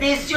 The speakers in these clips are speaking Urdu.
20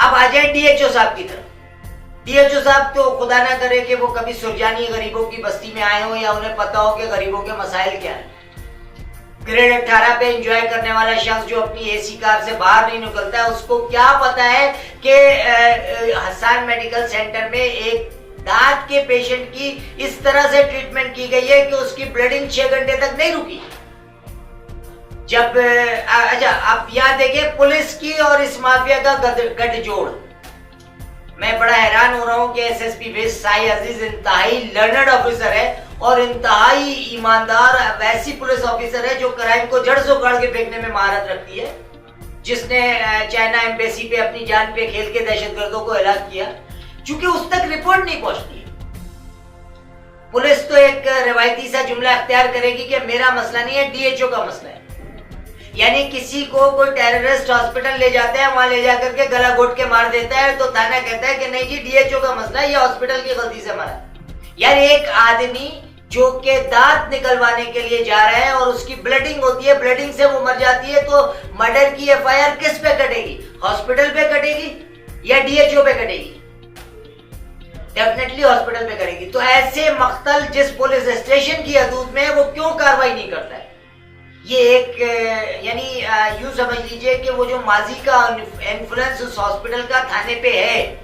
اب آ جائیں ڈی ایچ او صاحب کی طرف. ڈی ایچ او صاحب تو خدا نہ کرے کہ وہ کبھی سرجانی غریبوں کی بستی میں آئے ہوں یا انہیں پتا ہو کہ غریبوں کے مسائل کیا ہیں. گریڈ 18 پہ انجوائے کرنے والا شخص جو اپنی اے سی کار سے باہر نہیں نکلتا ہے, اس کو کیا پتا ہے کہ حسان میڈیکل سینٹر میں ایک دانت کے پیشنٹ کی اس طرح سے ٹریٹمنٹ کی گئی ہے کہ اس کی بلیڈنگ 6 گھنٹے تک نہیں رکی. جب اچھا آپ یہاں دیکھیں پولیس کی اور اس مافیا کا گٹھ جوڑ. میں بڑا حیران ہو رہا ہوں کہ ایس ایس پی ویسٹ سائی عزیز انتہائی لرنڈ آفیسر ہے اور انتہائی ایماندار ویسی پولیس آفیسر ہے جو کرائم کو جڑ سے اکھاڑ کے پھینکنے میں مہارت رکھتی ہے, جس نے چائنا ایمبیسی پہ اپنی جان پہ کھیل کے دہشت گردوں کو ہلاک کیا. چونکہ اس تک رپورٹ نہیں پہنچتی ہے, پولیس تو ایک روایتی سا جملہ اختیار کرے گی کہ میرا مسئلہ نہیں ہے, ڈی ایچ او کا مسئلہ ہے. یعنی کسی کو کوئی ٹیررسٹ ہاسپٹل لے جاتا ہے, وہاں لے جا کر کے گلا گھوٹ کے مار دیتا ہے تو تھانہ کہتا ہے کہ نہیں جی ڈی ایچ او کا مسئلہ ہے, یہ ہاسپٹل کی غلطی سے مارا. یعنی ایک آدمی جو کہ دانت نکلوانے کے لیے جا رہا ہے اور اس کی بلیڈنگ ہوتی ہے, بلیڈنگ سے وہ مر جاتی ہے, تو مرڈر کی ایف آئی آر کس پہ کٹے گی؟ ہاسپٹل پہ کٹے گی یا ڈی ایچ او پہ کٹے گی؟ ڈیفینیٹلی ہاسپٹل پہ کرے گی. تو ایسے مقتل جس پولیس اسٹیشن کی حدود میں وہ کیوں کاروائی نہیں کرتا ہے؟ یہ ایک یعنی یوں سمجھ لیجئے کہ وہ جو ماضی کا انفلوئنس اس ہاسپٹل کا تھانے پہ ہے,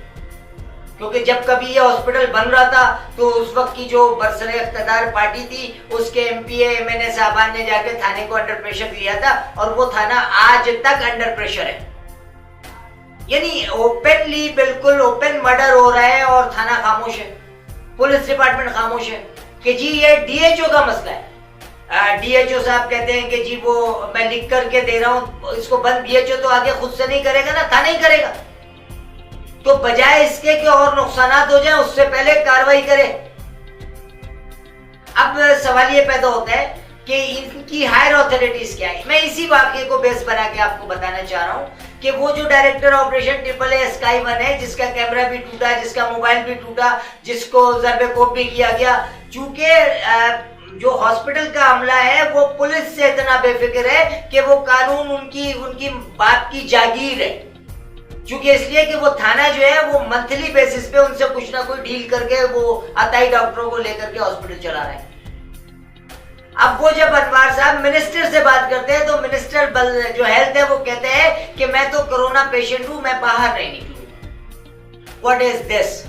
کیونکہ جب کبھی یہ ہاسپٹل بن رہا تھا تو اس وقت کی جو برسر اقتدار پارٹی تھی اس کے M P A M N A صاحبان نے جا کے تھانے کو انڈر پریشر دیا تھا اور وہ تھانہ آج تک انڈر پریشر ہے. یعنی اوپنلی بالکل اوپن مرڈر ہو رہا ہے اور تھانہ خاموش ہے, پولیس ڈپارٹمنٹ خاموش ہے کہ جی یہ ڈی ایچ او کا مسئلہ ہے. ڈی ایچ او صاحب کہتے ہیں کہ جی وہ میں لکھ کر کے دے رہا ہوں اس کو بند. ڈی ایچ او تو آگے خود سے نہیں کرے گا نا, تھانہ ہی کرے گا. تو بجائے اس کے کہ اور نقصانات ہو جائیں اس سے پہلے کاروائی کرے. اب سوال یہ پیدا ہوتا ہے کہ ان کی ہائر اتھارٹیز کیا ہے. میں اسی واقعے کو بیس بنا کے آپ کو بتانا چاہ رہا ہوں کہ وہ جو ڈائریکٹر آپریشن ٹرپل اے اسکائی ون ہے, جس کا کیمرہ بھی ٹوٹا, جس کا موبائل بھی ٹوٹا, جس کو ضرب کوب بھی کیا گیا, چونکہ جو ہاسپٹل کا عملہ ہے وہ پولیس سے اتنا بے فکر ہے کہ وہ قانون ان کی باپ کی جاگیر ہے. چونکہ اس لیے کہ وہ تھانہ جو ہے وہ منتھلی بیسس پہ ان سے کچھ نہ کوئی ڈیل کر کے وہ عطائی ڈاکٹروں کو لے کر کے ہاسپٹل چلا رہے ہیں. اب وہ جب انوار صاحب منسٹر سے بات کرتے ہیں تو منسٹر جو ہیلتھ ہے وہ کہتے ہیں کہ میں تو کرونا پیشنٹ ہوں, میں باہر نہیں نکلوں. واٹ از دس؟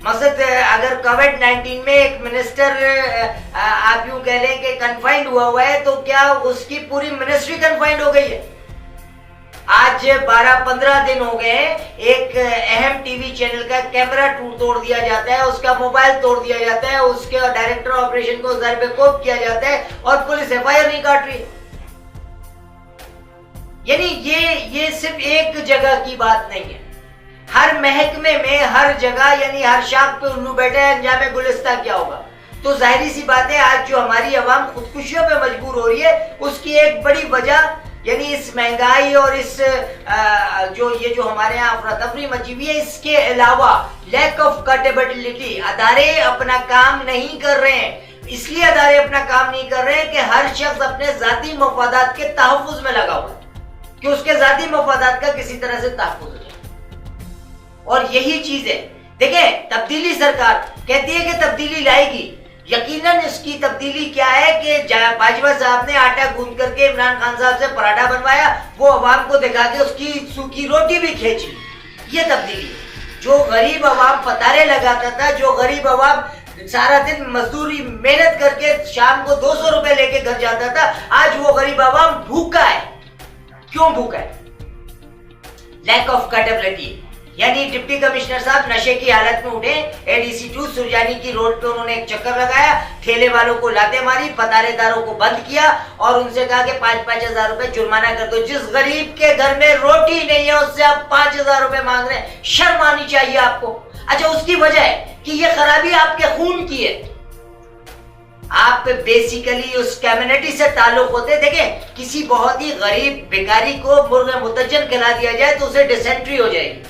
مقصد اگر کووڈ 19 میں ایک منسٹر آپ یوں کہہ لیں کہ کنفائنڈ ہوا ہے تو کیا اس کی پوری منسٹری کنفائنڈ ہو گئی ہے؟ آج 12-15 دن ہو گئے ہیں, ایک اہم ٹی وی چینل کا کیمرہ توڑ دیا جاتا ہے, اس کا موبائل توڑ دیا جاتا ہے, اس کے ڈائریکٹر آپریشن کو ضرب کوب کیا جاتا ہے اور پولیس ایف آئی آر نہیں کاٹ رہی. یعنی یہ صرف ایک جگہ کی بات نہیں ہے, ہر محکمے میں ہر جگہ یعنی ہر شاخ پہ الو بیٹھے ہیں, انجام گلستہ کیا ہوگا. تو ظاہری سی بات ہے آج جو ہماری عوام خودکشیوں پہ مجبور ہو رہی ہے اس کی ایک بڑی وجہ یعنی اس مہنگائی اور اس جو ہمارے یہاں افراتفری مچی ہوئی ہے, اس کے علاوہ لیک آف اکاؤنٹیبلٹی. ادارے اپنا کام نہیں کر رہے ہیں. اس لیے ادارے اپنا کام نہیں کر رہے ہیں کہ ہر شخص اپنے ذاتی مفادات کے تحفظ میں لگا ہوا ہے کہ اس کے ذاتی مفادات کا کسی طرح سے تحفظ ہو جائے. اور یہی چیز ہے. دیکھیں تبدیلی سرکار کہتی ہے کہ تبدیلی لائے گی, یقیناً اس کی تبدیلی کیا ہے کہ باجوہ صاحب نے آٹا گوندھ کر کے عمران خان صاحب سے پراٹھا بنوایا, وہ عوام کو دکھا کے اس کی سوکھی روٹی بھی کھینچ لی. یہ تبدیلی ہے. جو غریب عوام پتارے لگاتا تھا, جو غریب عوام سارا دن مزدوری محنت کر کے شام کو 200 روپے لے کے گھر جاتا تھا, آج وہ غریب عوام بھوکا ہے. کیوں بھوکا ہے؟ Lack of accountability. یعنی ڈپٹی کمشنر صاحب نشے کی حالت میں اٹھے, اے ڈی سی 2 سرجانی کی روڈ پہ انہوں نے ایک چکر لگایا, ٹھیلے والوں کو لاتے ماری, پتارے داروں کو بند کیا اور ان سے کہا کہ 5-5 ہزار روپے جرمانہ کر دو. جس غریب کے گھر میں روٹی نہیں ہے اس سے آپ 5 ہزار روپے مانگ رہے ہیں, شرم آنی چاہیے آپ کو. اچھا اس کی وجہ ہے کہ یہ خرابی آپ کے خون کی ہے. آپ بیسیکلی اس کمیونٹی سے تعلق ہوتے. دیکھیں کسی بہت ہی غریب بھکاری کو مرغ متجن کھلا دیا جائے تو اسے ڈیسنٹری ہو جائے گی.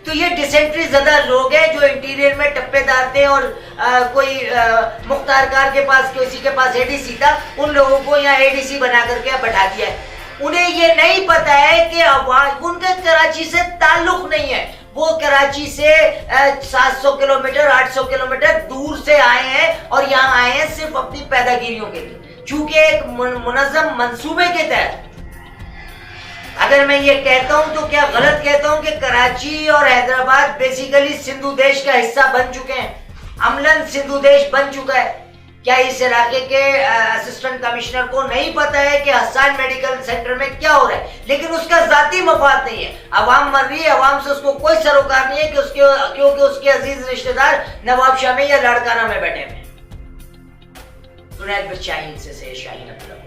تو یہ ڈیسنٹری زدہ لوگ ہیں جو انٹیریئر میں ٹپے دار تھے اور کوئی مختار کار کے پاس کسی کے پاس اے ڈی سی تھا, ان لوگوں کو یہاں اے ڈی سی بنا کر کے بٹھا دیا ہے. انہیں یہ نہیں پتا ہے کہ ان کا کراچی سے تعلق نہیں ہے. وہ کراچی سے 700 کلومیٹر 800 کلومیٹر دور سے آئے ہیں اور یہاں آئے ہیں صرف اپنی پیداگیریوں کے لیے، چونکہ ایک منظم منصوبے کے تحت۔ اگر میں یہ کہتا ہوں تو کیا غلط کہتا ہوں کہ کراچی اور حیدرآباد بیسیکلی سندھو دیش کا حصہ بن چکے ہیں، عملاً سندھو دیش بن چکا ہے؟ کیا اس علاقے کے اسسٹنٹ کمشنر کو نہیں پتا ہے کہ حسان میڈیکل سینٹر میں کیا ہو رہا ہے؟ لیکن اس کا ذاتی مفاد نہیں ہے، عوام مر رہی ہے، عوام سے اس کو کوئی سروکار نہیں ہے کیونکہ اس کے عزیز رشتہ دار نواب شاہ میں یا لاڑکانہ میں بیٹھے ہوئے ہیں۔ شاہین سے شاہین عبداللہ